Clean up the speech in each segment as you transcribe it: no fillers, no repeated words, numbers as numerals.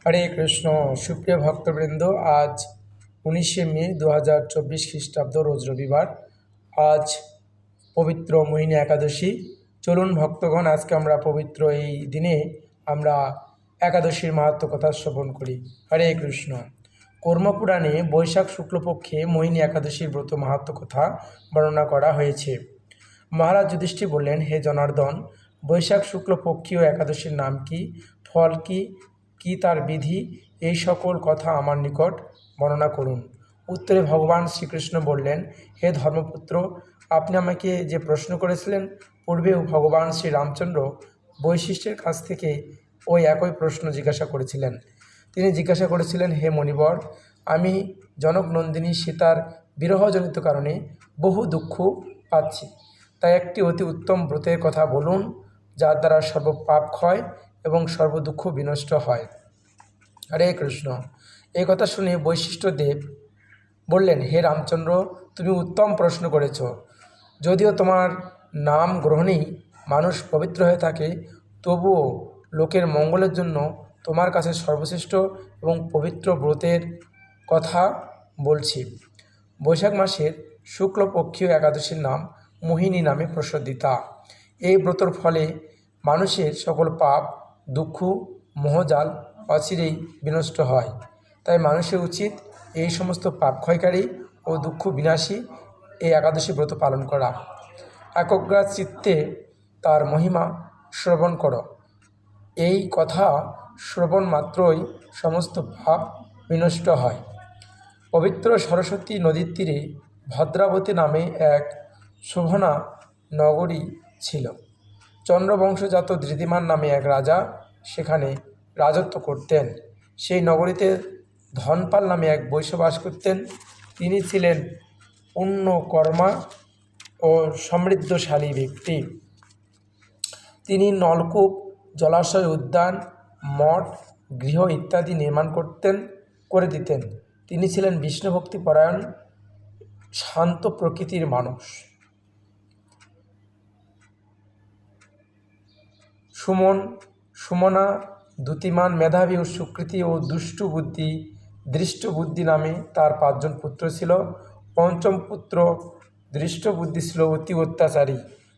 হরে কৃষ্ণ। সুপ্রিয় ভক্তবৃন্দ, আজ 19শে মে 2024 খ্রিস্টাব্দ, রোজ রবিবার। আজ পবিত্র মোহিনী একাদশী। চলুন ভক্তগণ, আজকে আমরা পবিত্র এই দিনে আমরা একাদশীর মাহাত্ম্য কথা শ্রবণ করি। হরে কৃষ্ণ। কর্মপুরাণে বৈশাখ শুক্লপক্ষে মোহিনী একাদশীর ব্রত মাহাত্ম্য কথা বর্ণনা করা হয়েছে। মহারাজ যুধিষ্ঠির বললেন, হে জনার্দন, বৈশাখ শুক্লপক্ষীয় একাদশীর নাম কি, ফল কি, কি তার বিধি, এই সকল কথা আমার নিকট বর্ণনা করুন। উত্তরে ভগবান শ্রীকৃষ্ণ বললেন, হে ধর্মপুত্র, আপনি আমাকে যে প্রশ্ন করেছিলেন, পূর্বেও ভগবান শ্রী রামচন্দ্র বৈশিষ্ট্যের কাছ থেকে ওই একই প্রশ্ন জিজ্ঞাসা করেছিলেন। তিনি জিজ্ঞাসা করেছিলেন, হে মণিবর, আমি জনক নন্দিনী সীতার বিরহজনিত কারণে বহু দুঃখ পাচ্ছি, তাই একটি অতি উত্তম ব্রতের কথা বলুন, যার দ্বারা সর্বপাপ ক্ষয় এবং সর্বদুঃখ বিনষ্ট হয়। হরে কৃষ্ণ। এই কথা শুনে বৈশিষ্ট্যদেব বললেন, হে রামচন্দ্র, তুমি উত্তম প্রশ্ন করেছ। যদিও তোমার নাম গ্রহণেই মানুষ পবিত্র হয়ে থাকে, তবুও লোকের মঙ্গলের জন্য তোমার কাছে সর্বশ্রেষ্ঠ এবং পবিত্র ব্রতের কথা বলছি। বৈশাখ মাসের শুক্লপক্ষীয় একাদশীর নাম মোহিনী নামে প্রসিদ্ধিতা। এই ব্রতর ফলে মানুষের সকল পাপ, দুঃখ, মোহজাল অচিরেই বিনষ্ট হয়। তাই মানুষের উচিত এই সমস্ত পাপ ক্ষয়কারী ও দুঃখ বিনাশী এই একাদশী ব্রত পালন করা। একগ্রা চিত্তে তার মহিমা শ্রবণ করো। এই কথা শ্রবণ মাত্রই সমস্ত পাপ বিনষ্ট হয়। পবিত্র সরস্বতী নদীর তীরে ভদ্রাবতী নামে এক শোভনা নগরী ছিল। চন্দ্রবংশজাত ধৃতিমান নামে এক রাজা সেখানে রাজত্ব করতেন। সেই নগরীতে ধনপাল নামে এক বৈশ্য বাস করতেন। তিনি ছিলেন পুণ্যকর্মা ও সমৃদ্ধশালী ব্যক্তি। তিনি নলকূপ, জলাশয়, উদ্যান, মঠ, গৃহ ইত্যাদি নির্মাণ করে দিতেন। তিনি ছিলেন বিষ্ণুভক্তি পরায়ণ, শান্ত প্রকৃতির মানুষ। সুমনা, দ্যুতিমান, মেধাবী ও সুকৃতি ও দৃষ্টবুদ্ধি নামে তার 5 জন পুত্র ছিল। পঞ্চম পুত্র দৃষ্টবুদ্ধি ছিল অতি অত্যাচারী।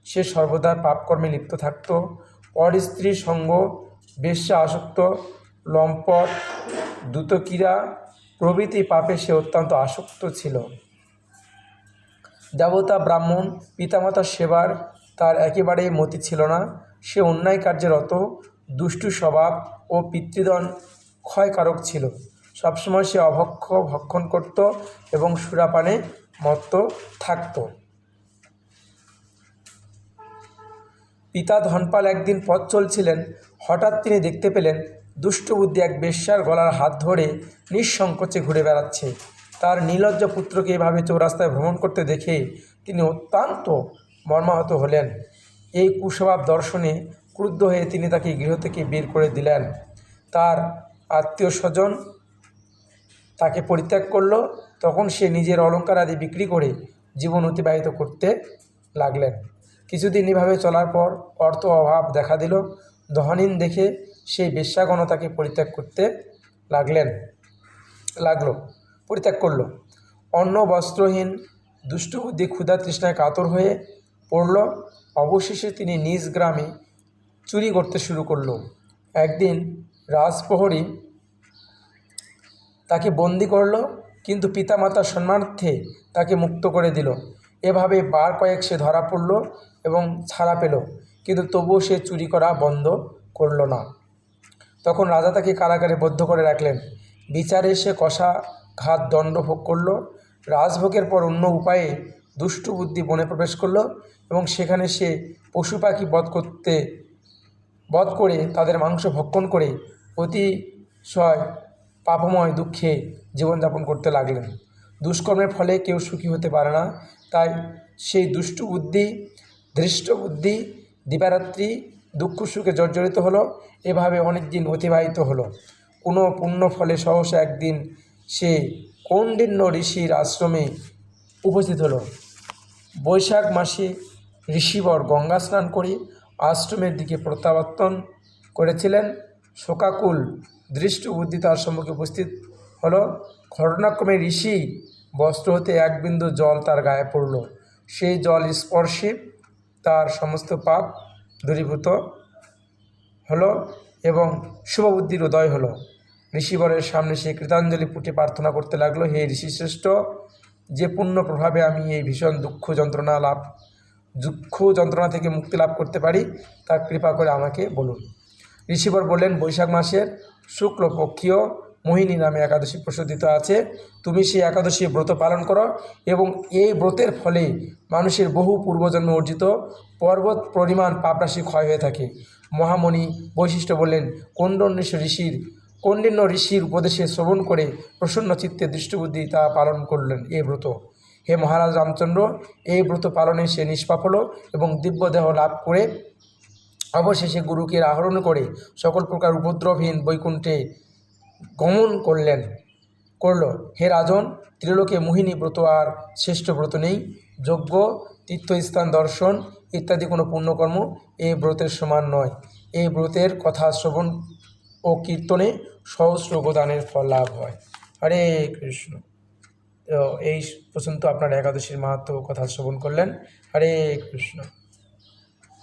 সে সর্বদা পাপকর্মে লিপ্ত থাকত। পর স্ত্রী সঙ্গ, বেশ্যা আসক্ত, লম্পট, দ্যুতক্রীড়া প্রভৃতি পাপে সে অত্যন্ত আসক্ত ছিল। দেবতা, ব্রাহ্মণ, পিতামাতার সেবার তার একেবারেই মতি ছিল না। সে অন্যায় কার্যে রত, দুষ্টু স্বভাব ও পিতৃধন ক্ষয়কারক ছিল। সবসময় সে ভক্ষণ করত এবং সুরাপানে মত্ত থাকত। পিতা ধনপাল একদিন পথ চলছিলেন। হঠাৎ তিনি দেখতে পেলেন দুষ্টবুদ্ধি এক বেশ্যার গলার হাত ধরে নিঃসংকোচে ঘুরে বেড়াচ্ছে। তার নির্লজ্জ পুত্রকে এভাবে চৌরাস্তায় ভ্রমণ করতে দেখে তিনি অত্যন্ত মর্মাহত হলেন। এই কুস্বভাব দর্শনে ক্রুদ্ধ হয়ে তিনি তাকে গৃহ থেকে বের করে দিলেন। তার আত্মীয় স্বজন তাকে পরিত্যাগ করল। তখন সে নিজের অলঙ্কার আদি বিক্রি করে জীবন অতিবাহিত করতে লাগলেন। কিছুদিন এভাবে চলার পর অর্থ অভাব দেখা দিল। ধনহীন দেখে সেই বেশ্যাগণ তাকে পরিত্যাগ করল। অন্ন বস্ত্রহীন, দুষ্টবুদ্ধি ক্ষুধা তৃষ্ণায় কাতর হয়ে পড়ল। অবশেষে তিনি নিজ গ্রামে চুরি করতে শুরু করল। একদিন রাজপ্রহরী তাকে বন্দি করল, কিন্তু পিতামাতার সম্মানার্থে তাকে মুক্ত করে দিল। এভাবে বার কয়েক সে ধরা পড়ল এবং ছাড়া পেল, কিন্তু তবুও সে চুরি করা বন্ধ করল না। তখন রাজা তাকে কারাগারে বদ্ধ করে রাখলেন। বিচারে সে কষাঘাত দণ্ড ভোগ করল। রাজভোগের পর অন্য উপায়ে দুষ্টবুদ্ধি বনে প্রবেশ করল এবং সেখানে সে পশু পাখি বধ করে তাদের মাংস ভক্ষণ করে অতিশয় পাপময় দুঃখে জীবনযাপন করতে লাগলেন। দুষ্কর্মের ফলে কেউ সুখী হতে পারে না, তাই সেই দৃষ্টবুদ্ধি দিবারাত্রি দুঃখ সুখে জর্জরিত হলো। এভাবে অনেক দিন অতিবাহিত হলো। কোনো পুণ্য ফলে সহসা একদিন সে কৌণ্ডিন্য ঋষির আশ্রমে উপস্থিত হলো। বৈশাখ মাসে ঋষিবর গঙ্গা স্নান করে আশ্রমের দিকে প্রত্যাবর্তন করেছিলেন। শোকাকুল দৃষ্ট বুদ্ধি তার সম্মুখে উপস্থিত হলো। ঘটনাক্রমে ঋষি বস্ত্র হতে এক বিন্দু জল তার গায়ে পড়ল। সেই জল স্পর্শে তার সমস্ত পাপ দূরীভূত হলো এবং শুভবুদ্ধির উদয় হলো। ঋষিবরের সামনে সে কৃতাঞ্জলি পুঁটে প্রার্থনা করতে লাগলো, হে ঋষিশ্রেষ্ঠ, যে পুণ্য প্রভাবে আমি এই ভীষণ দুঃখ যন্ত্রণা থেকে মুক্তি লাভ করতে পারি তা কৃপা করে আমাকে বলুন। ঋষিবর বললেন, বৈশাখ মাসের শুক্লপক্ষীয় মোহিনী নামে একাদশী প্রসূদিত আছে। তুমি সেই একাদশী ব্রত পালন করো এবং এই ব্রতের ফলে মানুষের বহু পূর্বজন্মে অর্জিত পর্বত পরিমাণ পাপরাশি ক্ষয় হয়ে থাকে। মহামণি বৈশিষ্ট্য বললেন, কৌণ্ডিন্য ঋষির উপদেশে শ্রবণ করে প্রসন্ন চিত্তে দৃষ্টবুদ্ধি তা পালন করলেন এই ব্রত। হে মহারাজ রামচন্দ্র, এই ব্রত পালনে সে নিষ্পাপ হল এবং দিব্যদেহ লাভ করে অবশেষে গুরুকে আহরণ করে সকল প্রকার উপদ্রবহীন বৈকুণ্ঠে গমন করল। হে রাজন, ত্রিলোকে মোহিনী ব্রত আর শ্রেষ্ঠ ব্রত নেই। যজ্ঞ, তীর্থস্থান দর্শন ইত্যাদি কোনো পুণ্যকর্ম এই ব্রতের সমান নয়। এই ব্রতের কথা শ্রবণ ও কীর্তনে সহস্র গোদানের ফল লাভ হয়। হরে কৃষ্ণ। তো এই পর্যন্ত আপনার একাদশীর মাহাত্ম্য কথা শ্রবণ করলেন। হরে কৃষ্ণ।